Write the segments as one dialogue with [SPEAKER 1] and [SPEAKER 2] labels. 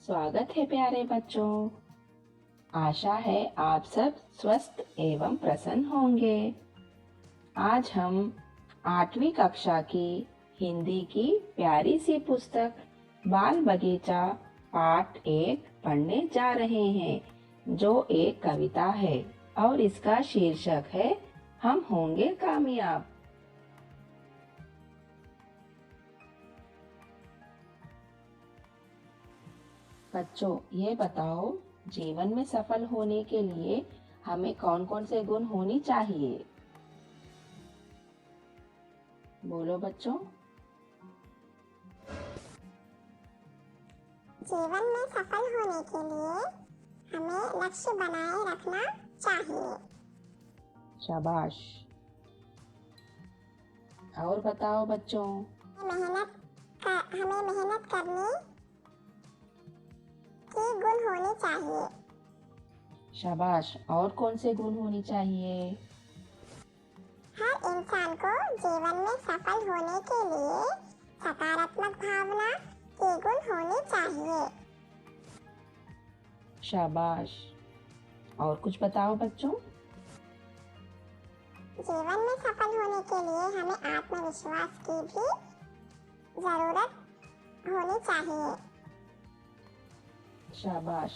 [SPEAKER 1] स्वागत है प्यारे बच्चों। आशा है आप सब स्वस्थ एवं प्रसन्न होंगे। आज हम 8वीं कक्षा की हिंदी की प्यारी सी पुस्तक बाल बगीचा पाठ 1 पढ़ने जा रहे हैं, जो एक कविता है और इसका शीर्षक है हम होंगे कामयाब। बच्चों, ये बताओ, जीवन में सफल होने के लिए हमें कौन कौन से गुण होनी चाहिए? बोलो बच्चों।
[SPEAKER 2] जीवन में सफल होने के लिए हमें लक्ष्य बनाए रखना चाहिए।
[SPEAKER 1] शाबाश। और बताओ बच्चों।
[SPEAKER 2] हमें मेहनत करने के गुण होने चाहिए।
[SPEAKER 1] शाबाश। और कौन से गुण होनी चाहिए?
[SPEAKER 2] हर इंसान को जीवन में सफल होने के लिए सकारात्मक भावना के गुण होने चाहिए।
[SPEAKER 1] शाबाश। और कुछ बताओ बच्चों।
[SPEAKER 2] जीवन में सफल होने के लिए हमें आत्मविश्वास की भी जरूरत होनी चाहिए।
[SPEAKER 1] शाबाश,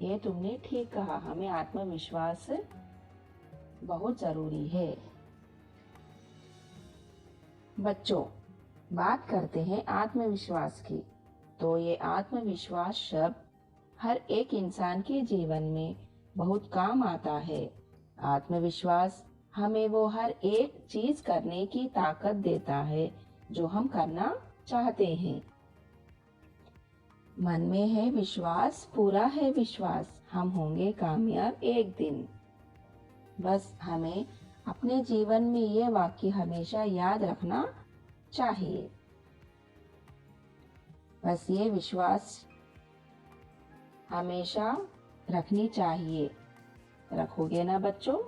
[SPEAKER 1] ये तुमने ठीक कहा। हमें आत्मविश्वास बहुत जरूरी है। बच्चों, बात करते हैं आत्मविश्वास की। तो ये आत्मविश्वास शब्द हर एक इंसान के जीवन में बहुत काम आता है। आत्मविश्वास हमें वो हर एक चीज करने की ताकत देता है जो हम करना चाहते हैं। मन में है विश्वास, पूरा है विश्वास, हम होंगे कामयाब एक दिन। बस हमें अपने जीवन में ये वाक्य हमेशा याद रखना चाहिए। बस ये विश्वास हमेशा रखनी चाहिए। रखोगे ना बच्चों?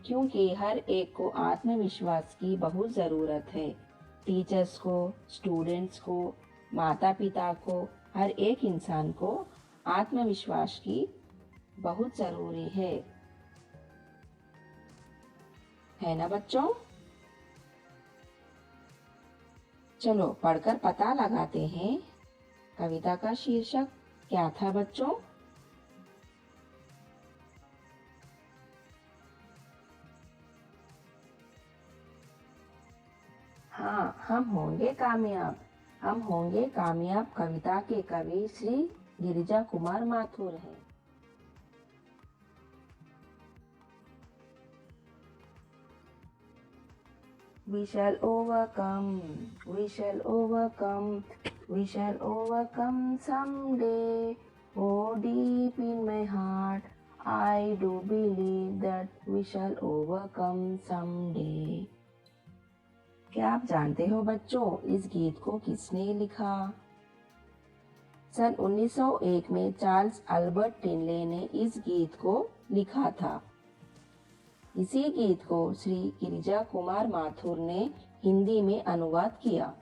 [SPEAKER 1] क्योंकि हर एक को आत्मविश्वास की बहुत ज़रूरत है। टीचर्स को, स्टूडेंट्स को, माता पिता को, हर एक इंसान को आत्मविश्वास की बहुत ज़रूरी है ना बच्चों? चलो पढ़कर पता लगाते हैं कविता का शीर्षक क्या था बच्चों? हाँ, हम होंगे कामयाब। हम होंगे कामयाब कविता के कवि श्री गिरिजा कुमार माथुर हैं। We shall overcome, we shall overcome, we shall overcome someday. Oh, deep in my heart, I do believe that we shall overcome someday. क्या आप जानते हो बच्चों, इस गीत को किसने लिखा? सन 1901 में चार्ल्स अल्बर्ट टिनले ने इस गीत को लिखा था। इसी गीत को श्री गिरिजा कुमार माथुर ने हिंदी में अनुवाद किया।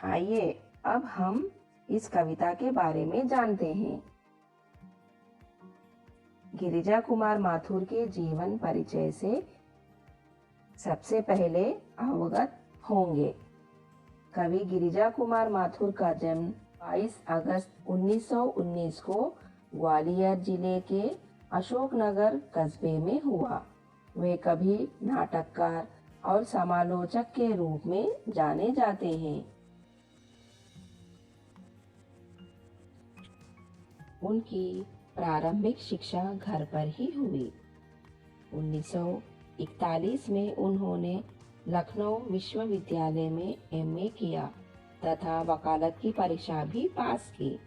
[SPEAKER 1] आइए अब हम इस कविता के बारे में जानते हैं। गिरिजा कुमार माथुर के जीवन परिचय से सबसे पहले अवगत होंगे। कवि गिरिजा कुमार माथुर का जन्म 22 अगस्त 1919 को ग्वालियर जिले के अशोकनगर कस्बे में हुआ। वे कभी नाटककार और समालोचक के रूप में जाने जाते हैं। उनकी प्रारंभिक शिक्षा घर पर ही हुई। 1941 में उन्होंने लखनऊ विश्वविद्यालय में एमए किया तथा वकालत की परीक्षा भी पास की।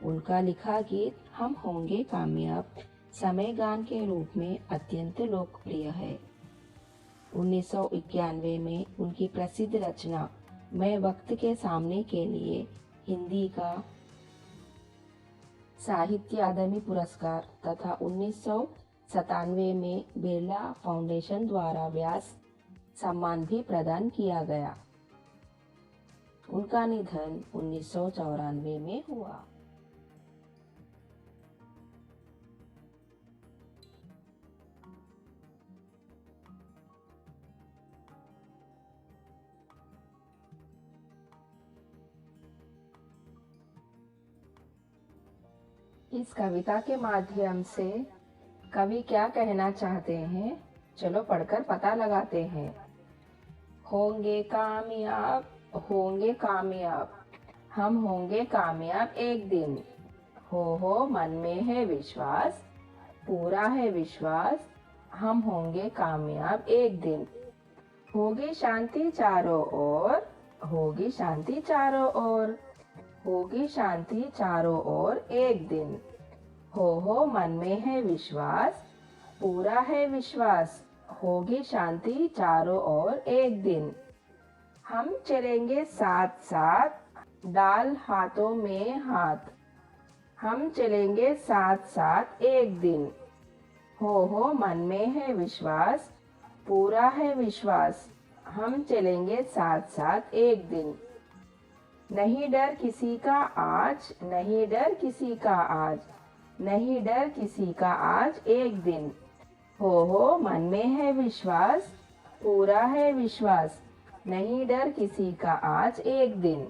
[SPEAKER 1] उनका लिखा गीत हम होंगे कामयाब समय गान के रूप में अत्यंत लोकप्रिय है। 1991 में उनकी प्रसिद्ध रचना मैं वक्त के सामने के लिए हिंदी का साहित्य अकादमी पुरस्कार तथा 1997 में बिरला फाउंडेशन द्वारा व्यास सम्मान भी प्रदान किया गया। उनका निधन 1994 में हुआ। इस कविता के माध्यम से कवि क्या कहना चाहते हैं, चलो पढ़कर पता लगाते हैं। होंगे कामयाब, होंगे कामयाब, हम होंगे कामयाब एक दिन। हो मन में है विश्वास, पूरा है विश्वास, हम होंगे कामयाब एक दिन। होगी शांति चारों ओर, होगी शांति चारों ओर, होगी शांति चारों ओर एक दिन। हो मन में है विश्वास, पूरा है विश्वास, होगी शांति चारों ओर एक दिन। हम चलेंगे साथ साथ, डाल हाथों में हाथ, हम चलेंगे साथ साथ एक दिन। हो मन में है विश्वास, पूरा है विश्वास, हम चलेंगे साथ साथ एक दिन। नहीं डर किसी का आज, नहीं डर किसी का आज, नहीं डर किसी का आज एक दिन। हो मन में है विश्वास, पूरा है विश्वास, नहीं डर किसी का आज एक दिन।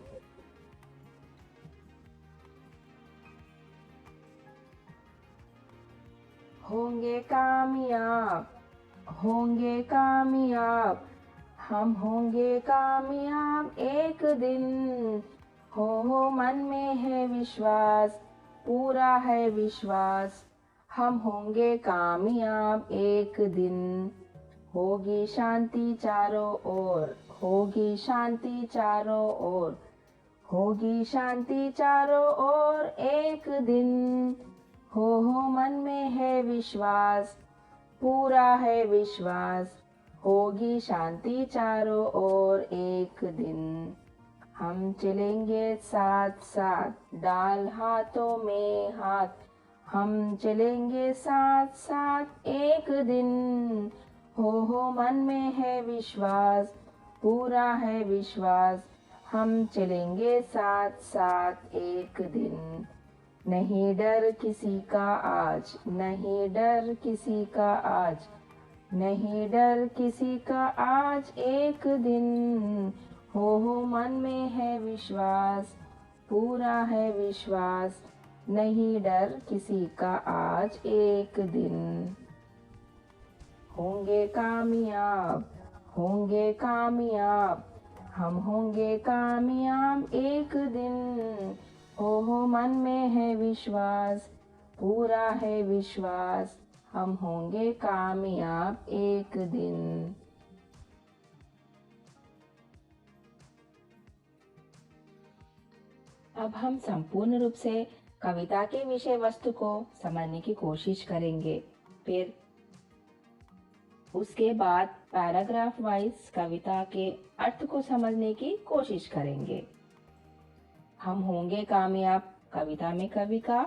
[SPEAKER 1] होंगे कामयाब, होंगे कामयाब, हम होंगे कामयाब एक दिन। हो मन में है विश्वास, पूरा है विश्वास, हम होंगे कामयाब एक दिन। होगी शांति चारों ओर, होगी शांति चारों ओर, होगी शांति चारों ओर एक दिन। हो मन में है विश्वास, पूरा है विश्वास, होगी शांति चारों ओर एक दिन। हम चलेंगे साथ साथ, डाल हाथों में हाथ, हम चलेंगे साथ साथ एक दिन। हो मन में है विश्वास, पूरा है विश्वास, हम चलेंगे साथ साथ एक दिन। नहीं डर किसी का आज, नहीं डर किसी का आज, नहीं डर किसी का आज एक दिन। हो मन में है विश्वास, पूरा है विश्वास, नहीं डर किसी का आज एक दिन। होंगे कामयाब, होंगे कामयाब, हम होंगे कामयाब एक दिन। हो मन में है विश्वास, पूरा है विश्वास, हम होंगे कामयाब एक दिन। अब हम संपूर्ण रूप से कविता के विषय वस्तु को समझने की कोशिश करेंगे। फिर उसके बाद पैराग्राफ वाइज कविता के अर्थ को समझने की कोशिश करेंगे। हम होंगे कामयाब कविता में कवि का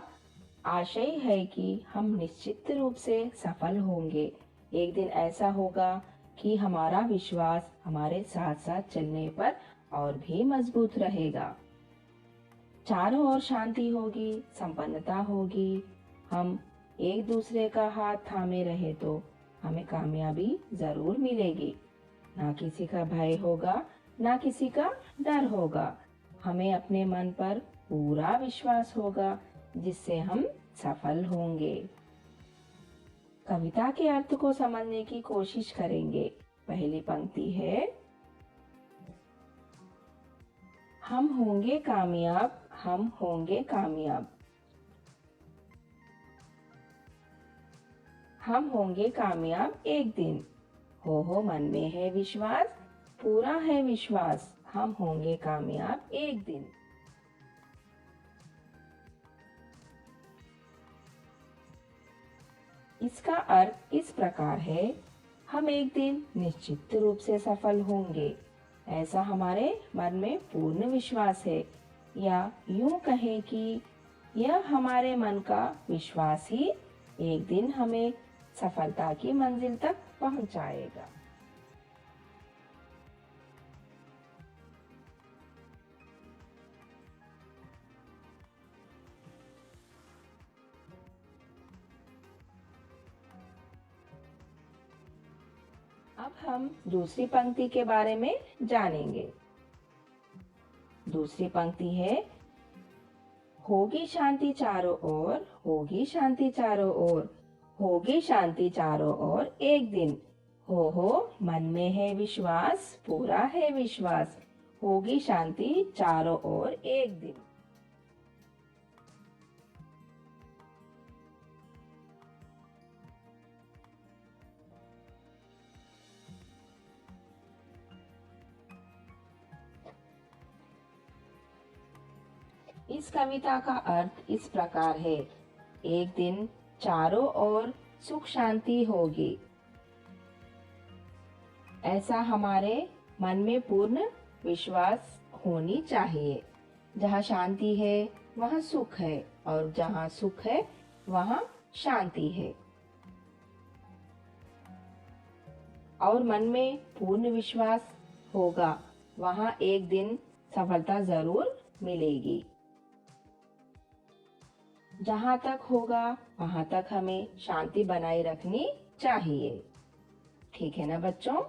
[SPEAKER 1] आशय है कि हम निश्चित रूप से सफल होंगे। एक दिन ऐसा होगा कि हमारा विश्वास हमारे साथ साथ चलने पर और भी मजबूत रहेगा। चारों ओर शांति होगी, संपन्नता होगी। हम एक दूसरे का हाथ थामे रहे तो हमें कामयाबी जरूर मिलेगी। ना किसी का भय होगा, ना किसी का डर होगा। हमें अपने मन पर पूरा विश्वास होगा, जिससे हम सफल होंगे। कविता के अर्थ को समझने की कोशिश करेंगे। पहली पंक्ति है, हम होंगे कामयाब, हम होंगे कामयाब, हम होंगे कामयाब एक दिन। हो मन में है विश्वास, पूरा है विश्वास, हम होंगे कामयाब एक दिन। इसका अर्थ इस प्रकार है, हम एक दिन निश्चित रूप से सफल होंगे, ऐसा हमारे मन में पूर्ण विश्वास है। या यूं कहें कि यह हमारे मन का विश्वास ही एक दिन हमें सफलता की मंजिल तक पहुंचाएगा। अब हम दूसरी पंक्ति के बारे में जानेंगे। दूसरी पंक्ति है, होगी शांति चारों ओर, होगी शांति चारों ओर, होगी शांति चारों ओर एक दिन। हो मन में है विश्वास, पूरा है विश्वास, होगी शांति चारों ओर एक दिन। इस कविता का अर्थ इस प्रकार है, एक दिन चारों ओर सुख शांति होगी। ऐसा हमारे मन में पूर्ण विश्वास होनी चाहिए। जहाँ शांति है वहाँ सुख है, और जहाँ सुख है वहाँ शांति है। और मन में पूर्ण विश्वास होगा, वहाँ एक दिन सफलता जरूर मिलेगी। जहाँ तक होगा वहाँ तक हमें शांति बनाए रखनी चाहिए। ठीक है ना बच्चों?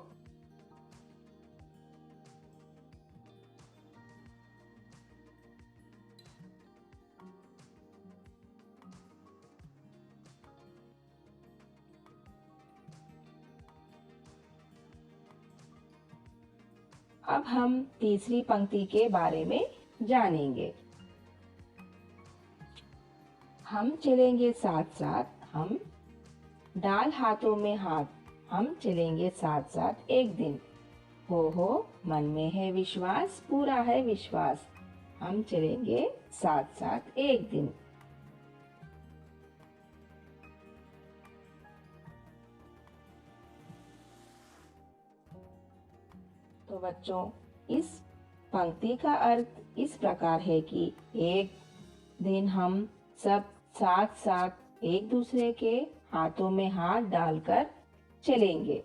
[SPEAKER 1] अब हम तीसरी पंक्ति के बारे में जानेंगे। हम चलेंगे साथ साथ, हम डाल हाथों में हाथ, हम चलेंगे साथ साथ एक दिन। हो मन में है विश्वास, पूरा है विश्वास, हम चलेंगे साथ साथ एक दिन। तो बच्चों, इस पंक्ति का अर्थ इस प्रकार है कि एक दिन हम सब साथ साथ एक दूसरे के हाथों में हाथ डालकर चलेंगे।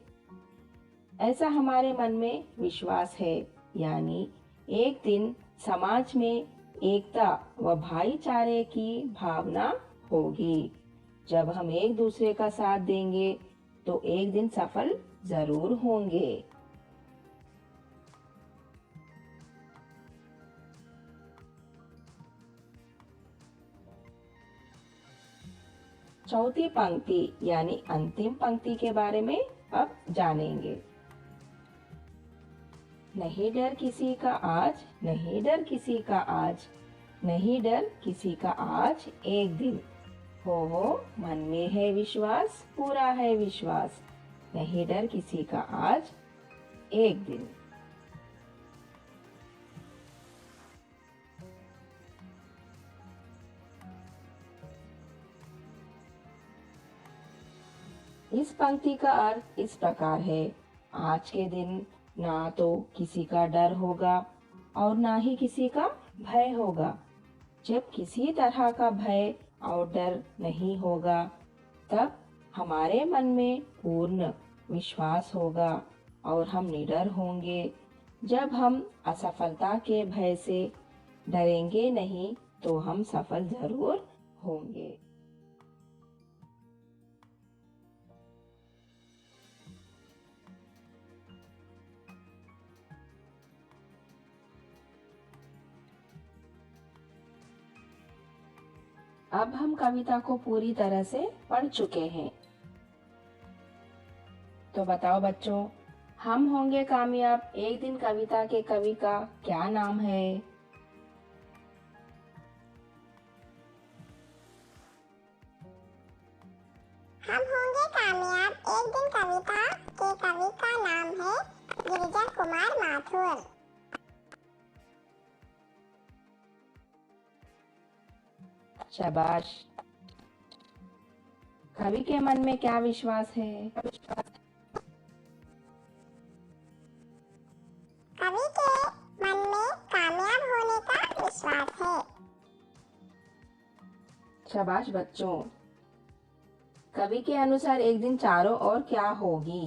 [SPEAKER 1] ऐसा हमारे मन में विश्वास है, यानी एक दिन समाज में एकता व भाईचारे की भावना होगी। जब हम एक दूसरे का साथ देंगे तो एक दिन सफल जरूर होंगे। चौथी पंक्ति यानी अंतिम पंक्ति के बारे में अब जानेंगे। नहीं डर किसी का आज, नहीं डर किसी का आज, नहीं डर किसी का आज एक दिन। हो मन में है विश्वास, पूरा है विश्वास, नहीं डर किसी का आज एक दिन। इस पंक्ति का अर्थ इस प्रकार है, आज के दिन ना तो किसी का डर होगा और ना ही किसी का भय होगा। जब किसी तरह का भय और डर नहीं होगा, तब हमारे मन में पूर्ण विश्वास होगा और हम निडर होंगे। जब हम असफलता के भय से डरेंगे नहीं, तो हम सफल जरूर होंगे। अब हम कविता को पूरी तरह से पढ़ चुके हैं। तो बताओ बच्चों, हम होंगे कामयाब एक दिन कविता के कवि का क्या नाम है?
[SPEAKER 2] हम होंगे कामयाब एक दिन कविता के कवि का नाम है गिरिजा कुमार माथुर।
[SPEAKER 1] शाबाश। कवि के मन में क्या विश्वास है?
[SPEAKER 2] कवि के मन में कामयाब होने का विश्वास है।
[SPEAKER 1] शाबाश बच्चों। कवि के अनुसार एक दिन चारों ओर क्या होगी?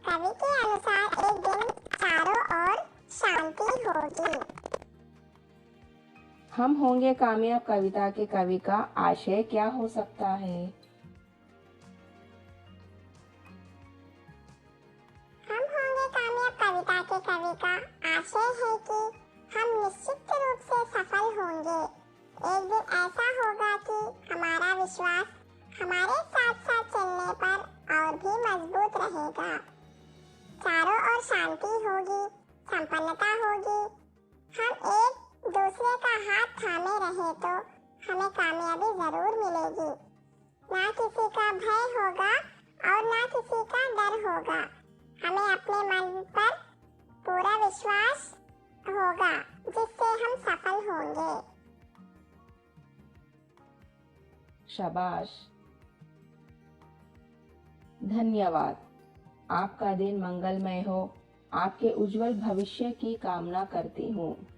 [SPEAKER 2] कवि के अनुसार एक दिन चारों ओर शांति होगी।
[SPEAKER 1] हम होंगे कामयाब कविता के कवि का आशय क्या हो सकता है?
[SPEAKER 2] हम होंगे कामयाब कविता के कवि का आशय है कि हम निश्चित रूप से सफल होंगे। एक दिन ऐसा होगा कि हमारा विश्वास हमारे साथ साथ चलने पर और भी मजबूत रहेगा। चारों ओर शांति होगी, संपन्नता होगी। हम एक दूसरे का हाथ थामे रहे तो हमें कामयाबी जरूर मिलेगी। ना किसी का भय होगा और ना किसी का डर होगा। हमें अपने मन पर पूरा विश्वास होगा जिससे हम सफल होंगे।
[SPEAKER 1] शाबाश, धन्यवाद। आपका दिन मंगलमय हो। आपके उज्जवल भविष्य की कामना करती हूँ।